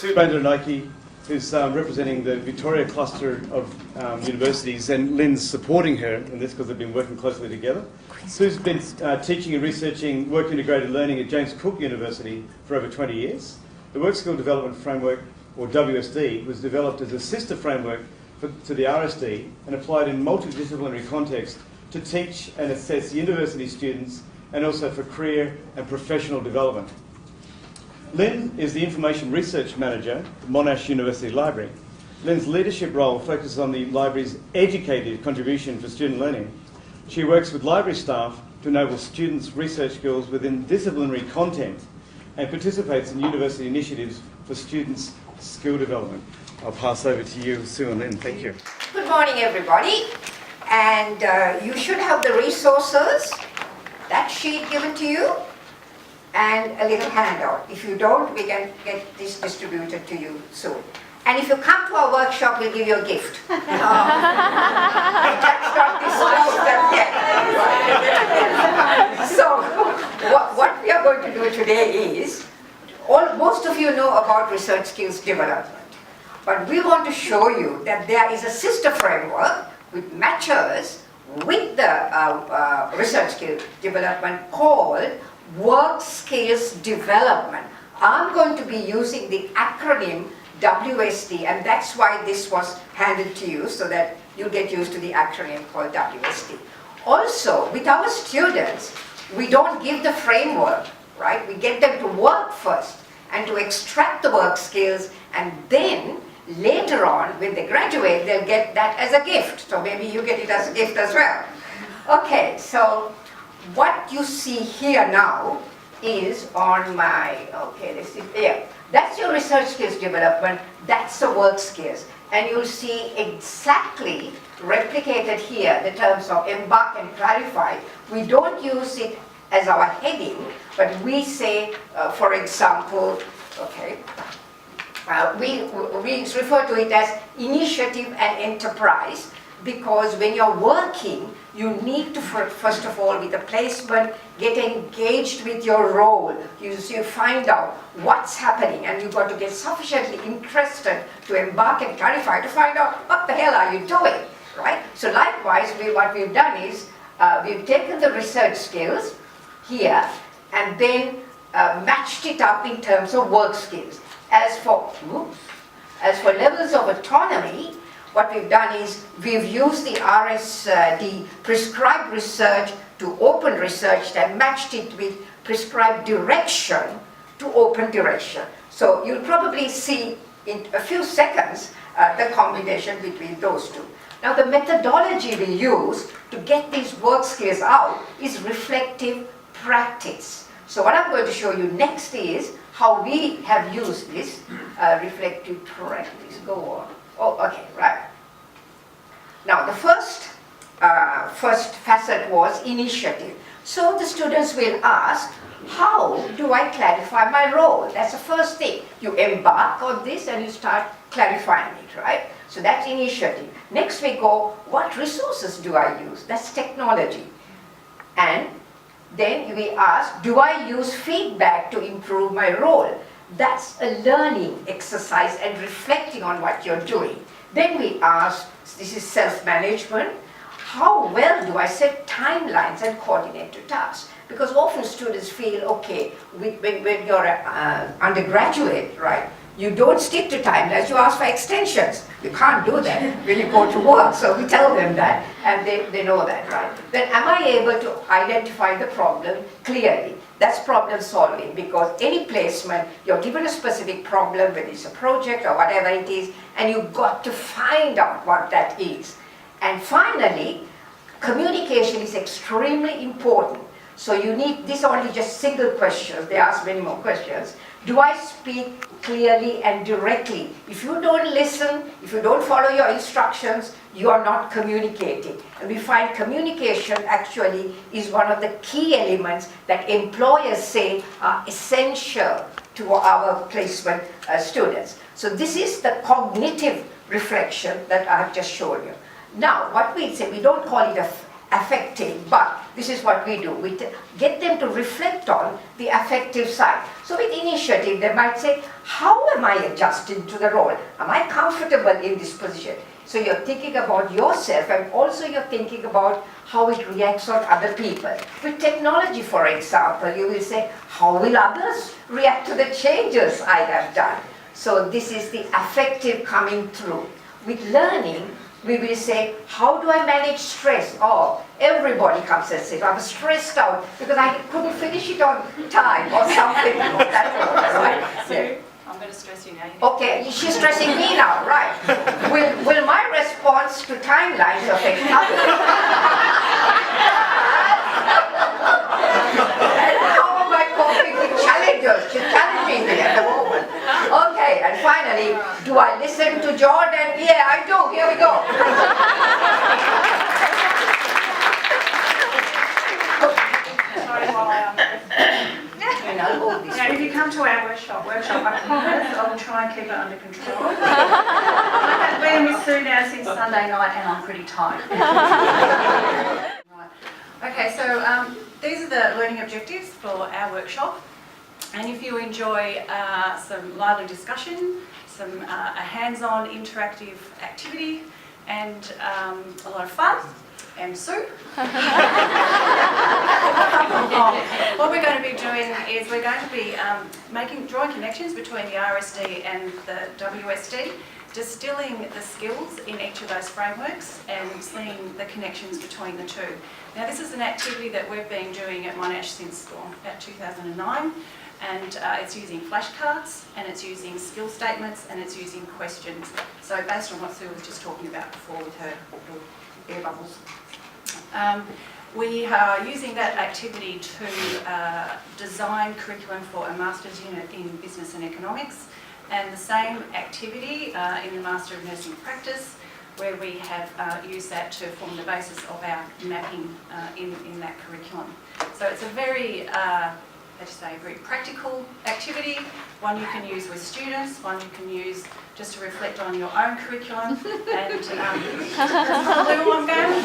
Sue Bandaranaike, who's representing the Victoria cluster of universities, and Lynn's supporting her in this because they've been working closely together. Sue's been teaching and researching work integrated learning at James Cook University for over 20 years. The Work Skill Development Framework, or WSD, was developed as a sister framework to the RSD and applied in multidisciplinary context to teach and assess university students and also for career and professional development. Lynn is the Information Research Manager at Monash University Library. Lynn's leadership role focuses on the library's educative contribution for student learning. She works with library staff to enable students' research skills within disciplinary content and participates in university initiatives for students' skill development. I'll pass over to you, Sue and Lynn. Thank you. Good morning, everybody. And you should have the resources, that sheet given to you, and a little handout. If you don't, we can get this distributed to you soon. And if you come to our workshop, we'll give you a gift. That's not disclosed yet. So, what we are going to do today is, most of you know about research skills development. But we want to show you that there is a sister framework which matches with the research skills development called Work Skills Development. I'm going to be using the acronym WSD, and that's why this was handed to you, so that you get used to the acronym called WSD. Also, with our students, we don't give the framework, right? We get them to work first and to extract the work skills, and then later on, when they graduate, they'll get that as a gift. So maybe you get it as a gift as well. Okay, so what you see here now is on my, okay, let's see, yeah. That's your research skills development, that's the work skills. And you'll see exactly replicated here the terms of embark and clarify. We don't use it as our heading, but we say, for example, okay, we refer to it as initiative and enterprise, because when you're working, you need to, first of all, with the placement, get engaged with your role. You find out what's happening, and you've got to get sufficiently interested to embark and clarify to find out what the hell are you doing, right? So likewise, what we've done is we've taken the research skills here and then matched it up in terms of work skills. As for levels of autonomy, what we've done is we've used the RSD prescribed research to open research and matched it with prescribed direction to open direction. So you'll probably see in a few seconds the combination between those two. Now the methodology we use to get these work skills out is reflective practice. So what I'm going to show you next is how we have used this reflective practice. Go on. Oh, okay, right. Now the first facet was initiative. So the students will ask, how do I clarify my role? That's the first thing. You embark on this and you start clarifying it, right? So that's initiative. Next we go, what resources do I use? That's technology. And then we ask, do I use feedback to improve my role? That's a learning exercise and reflecting on what you're doing. Then we ask, this is self-management, how well do I set timelines and coordinate to tasks? Because often students feel, okay, when you're an undergraduate, right, you don't stick to timelines, you ask for extensions. You can't do that when you go to work, so we tell them that, and they know that, right? Then am I able to identify the problem clearly? That's problem solving, because any placement, you're given a specific problem, whether it's a project or whatever it is, and you've got to find out what that is. And finally, communication is extremely important. So you need, this only just single questions, they ask many more questions. Do I speak clearly and directly? If you don't listen, if you don't follow your instructions, you are not communicating. And we find communication actually is one of the key elements that employers say are essential to our placement students. So this is the cognitive reflection that I have just shown you. Now, what we say, we don't call it affecting, but this is what we do. We get them to reflect on the affective side. So with initiative, they might say, how am I adjusting to the role? Am I comfortable in this position? So you're thinking about yourself, and also you're thinking about how it reacts on other people. With technology, for example, you will say, how will others react to the changes I have done? So this is the affective coming through. With learning, we will say, how do I manage stress? Oh, everybody comes and says, I was stressed out because I couldn't finish it on time or something. That's all, right? So, I'm going to stress you now. Okay, she's stressing me now, right. Will my response to timelines affect others? And how am I coping with challenges? She's challenging me at the moment. Okay, and finally, do I listen to Jordan? Yeah, I do. Here we go. Sorry, while And I'll hold this. if you come to our workshop, I promise I will try and keep it under control. I have been with Sue now since Sunday night and I'm pretty tired. Right. Okay, so these are the learning objectives for our workshop. And if you enjoy some lively discussion, a hands-on interactive activity, and a lot of fun, and soup. What we're going to be doing is we're going to be drawing connections between the RSD and the WSD, distilling the skills in each of those frameworks and seeing the connections between the two. Now this is an activity that we've been doing at Monash since about 2009, and it's using flashcards, and it's using skill statements, and it's using questions. So based on what Sue was just talking about before with her air bubbles. We are using that activity to design curriculum for a Master's unit in Business and Economics, and the same activity in the Master of Nursing Practice, where we have used that to form the basis of our mapping in that curriculum. So it's a very, very practical activity, one you can use with students, one you can use just to reflect on your own curriculum, and that's probably all I'm going.